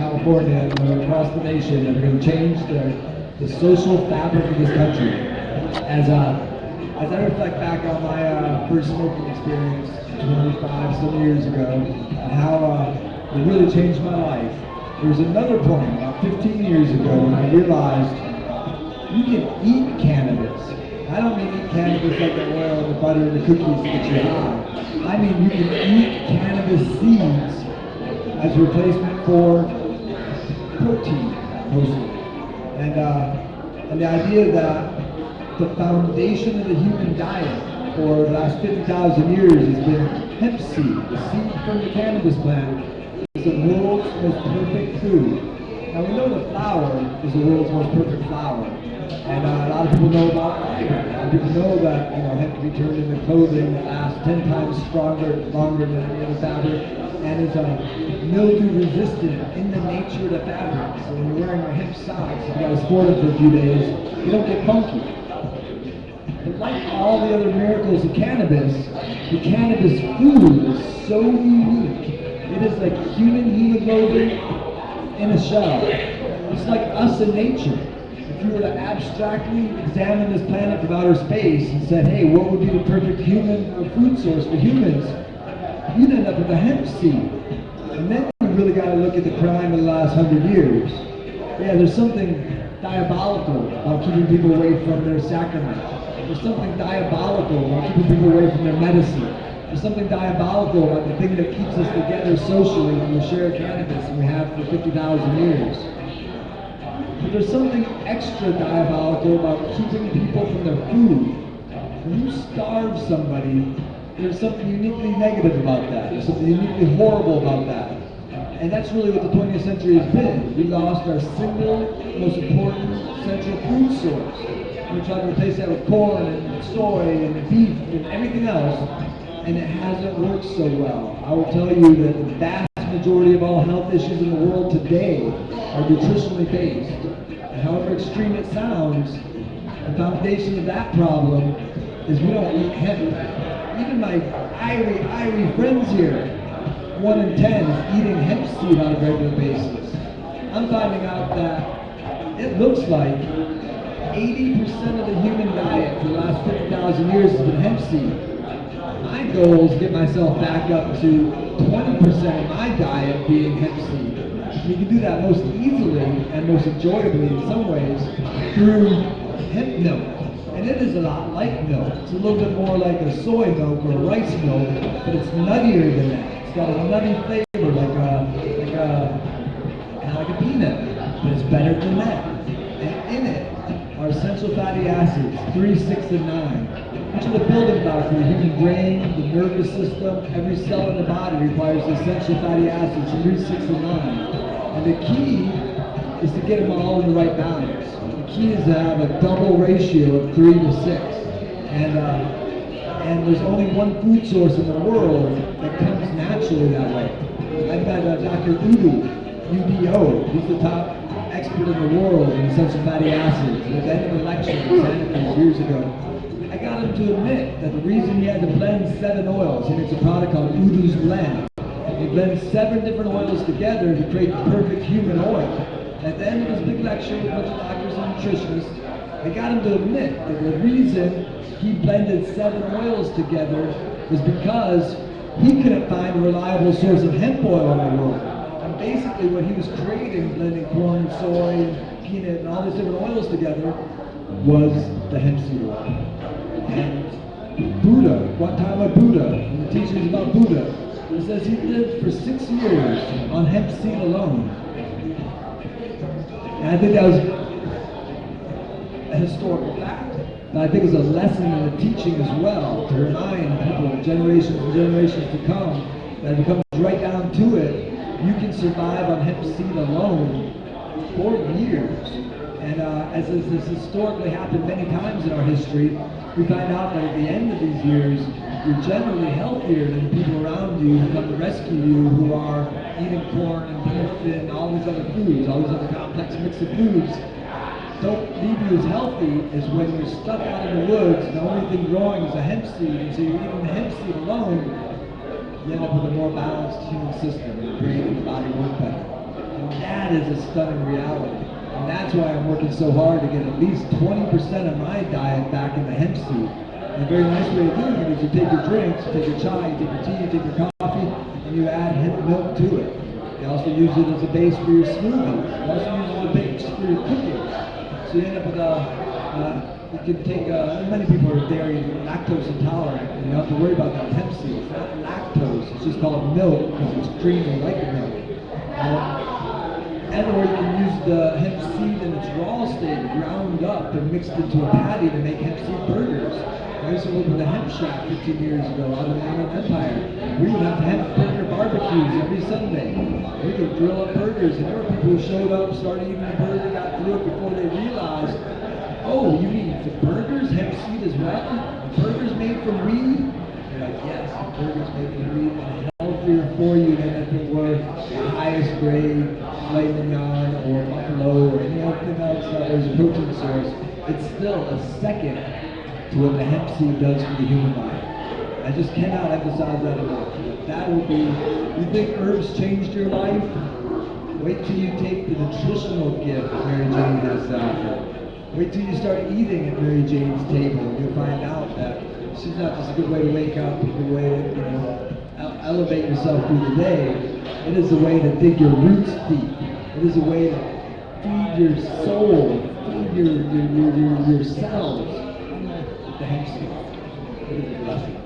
California and across the nation that are going to change the social fabric of this country. As I reflect back on my first smoking experience 25 some years ago, and how it really changed my life, there was another point about 15 years ago when I realized you can eat cannabis. I don't mean eat cannabis like the oil and the butter and the cookies to get you high. I mean you can eat cannabis seeds as a replacement for protein, mostly. And the idea that the foundation of the human diet for the last 50,000 years has been hemp seed, the seed from the cannabis plant, is the world's most perfect food. Now we know that flour is the world's most perfect flour. And a lot of people know about fiber. A lot of people know that hemp can be turned into clothing that lasts 10 times longer than any other fabric, and is mildew resistant in the nature of the fabric. So when you're wearing your hemp socks, if you got to sport it for a few days, you don't get funky. But like all the other miracles of cannabis, the cannabis food is so unique. It is like human hemoglobin in a shell. It's like us in nature. If you were to abstractly examine this planet from outer space and said, hey, what would be the perfect human or food source for humans, you'd end up with a hemp seed. And then you really got to look at the crime of the last 100 years. Yeah, there's something diabolical about keeping people away from their sacrament. There's something diabolical about keeping people away from their medicine. There's something diabolical about the thing that keeps us together socially when we share cannabis, and we have for 50,000 years. But there's something extra diabolical about keeping people from their food. When you starve somebody, there's something uniquely negative about that. There's something uniquely horrible about that. And that's really what the 20th century has been. We lost our single most important central food source. We tried to replace that with corn and soy and beef and everything else, and it hasn't worked so well. I will tell you that the vast majority of all health issues in the world today are nutritionally based. And however extreme it sounds, the foundation of that problem is we don't eat hemp. Even my irie friends here, 1 in 10 is eating hemp seed on a regular basis. I'm finding out that it looks like 80% of the human diet for the last 50,000 years has been hemp seed. My goal is to get myself back up to 20% of my diet being hemp seed. You can do that most easily and most enjoyably in some ways through hemp milk. And it is a lot like milk. It's a little bit more like a soy milk or rice milk, but it's nuttier than that. It's got a nutty flavor like a peanut, but it's better than that. And in it are essential fatty acids, 3, 6, and 9, which are the building blocks of the human brain, the nervous system. Every cell in the body requires the essential fatty acids, 3, 6, and 9. And the key is to get them all in the right balance. The key is to have a double ratio of 3 to 6. And there's only one food source in the world that comes naturally that way. I've got Dr. Udo. He's the top expert in the world in essential fatty acids. At the end of a lecture in Santa Cruz years ago, I got him to admit that the reason he had to blend 7 oils, he makes a product called Udo's Blend. He blends 7 different oils together to create the perfect human oil. At the end of his big lecture with a bunch of doctors and nutritionists, I got him to admit that the reason he blended 7 oils together was because he couldn't find a reliable source of hemp oil in the world. And basically what he was creating, blending corn, soy, and peanut, and all these different oils together, was the hemp seed oil. And Buddha, Gautama Buddha, in the teachings about Buddha, it says he lived for 6 years on hemp seed alone. And I think that was a historical fact. And I think it's a lesson in the teaching as well, to remind people, generations and generations to come, that if it comes right down to it, you can survive on hemp seed alone for years. And as has historically happened many times in our history, we find out that at the end of these years, you're generally healthier than the people around you who come to rescue you, who are eating corn and beef and all these other foods, all these other complex mix of foods. Don't leave you as healthy as when you're stuck out in the woods and the only thing growing is a hemp seed, and so you're eating the hemp seed alone, you end up with a more balanced human system, and the brain and the body work better. And that is a stunning reality. And that's why I'm working so hard to get at least 20% of my diet back in the hemp seed. And a very nice way of doing it is you take your drinks, you take your chai, you take your tea, you take your coffee, and you add hemp milk to it. You also use it as a base for your smoothies. You also use it as a base for your cooking. So you end up with you can take, many people are dairy lactose intolerant, and you don't have to worry about that hemp seed. It's not lactose, it's just called milk because it's creamy like milk. And/or you can use the hemp seed in its raw state, ground up and mixed into a patty to make hemp seed burgers. I used to work with a hemp shack 15 years ago out in the Inland Empire. We would have hemp burger barbecues every Sunday. We could grill up burgers, and there were people who showed up, started eating the burger, got through it before they realized, oh, you mean the burgers, hemp seed as well? Burgers made from weed? They're like, yes, burgers made from weed and healthier for you than if it were the highest grade filet mignon or buffalo or anything else that is a protein source. It's still a second to what the hemp seed does for the human body. I just cannot emphasize that enough. That will be, you think herbs changed your life? Wait till you take the nutritional gift Mary Jane has to offer. Wait till you start eating at Mary Jane's table and you'll find out that she's not just a good way to wake up, a good way to elevate yourself through the day. It is a way to dig your roots deep. It is a way to feed your soul, feed your cells. The hemp seed. It is a blessing.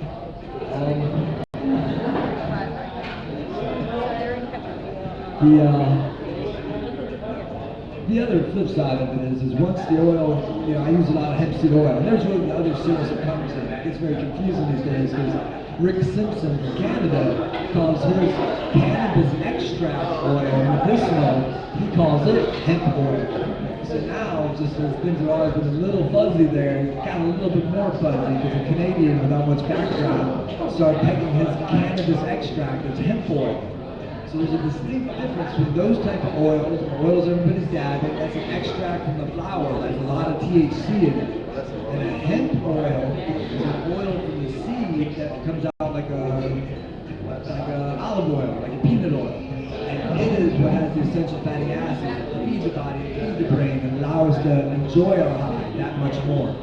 The other flip side of it is once the oil, I use a lot of hemp seed oil, and there's really the other source that comes in. It gets very confusing these days because Rick Simpson from Canada calls his cannabis extract oil medicinal. He calls it hemp oil. So now, just as things have always been a little fuzzy there, it got a little bit more fuzzy because a Canadian without much background started pegging his cannabis extract as hemp oil. So there's a distinct difference between those type of oils, oils everybody's dabbing, that's an extract from the flower, there's a lot of THC in it. And a hemp oil is an oil from the seed that comes out like a olive oil, like a peanut oil. And it is what has the essential fatty acids that feed the body, feed the brain, and allow us to enjoy our high that much more.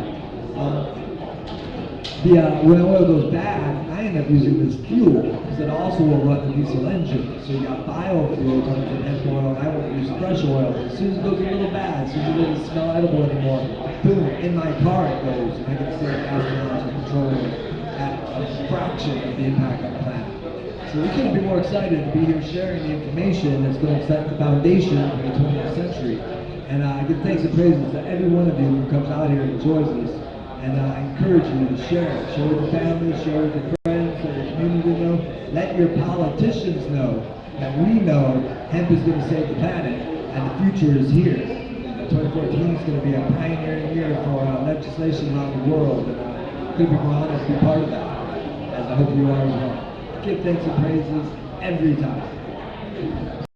When oil goes bad, I end up using this fuel because it also will run the diesel engine. So you got biofuel coming from hemp oil, and I won't use fresh oil. As soon as it goes a little bad, as soon as it doesn't smell edible anymore, boom, in my car it goes, and I can save gas miles and control at a fraction of the impact on the planet. So we couldn't be more excited to be here sharing the information that's going to set the foundation for the 20th century. And I give thanks and praises to every one of you who comes out here and enjoys this. And I encourage you to share it. Share with your family, share with your friends, let your community know. Let your politicians know that we know hemp is going to save the planet and the future is here. 2014 is going to be a pioneering year for legislation around the world. And couldn't be more honored to be part of that, as I hope you are as well. Give thanks and praises every time.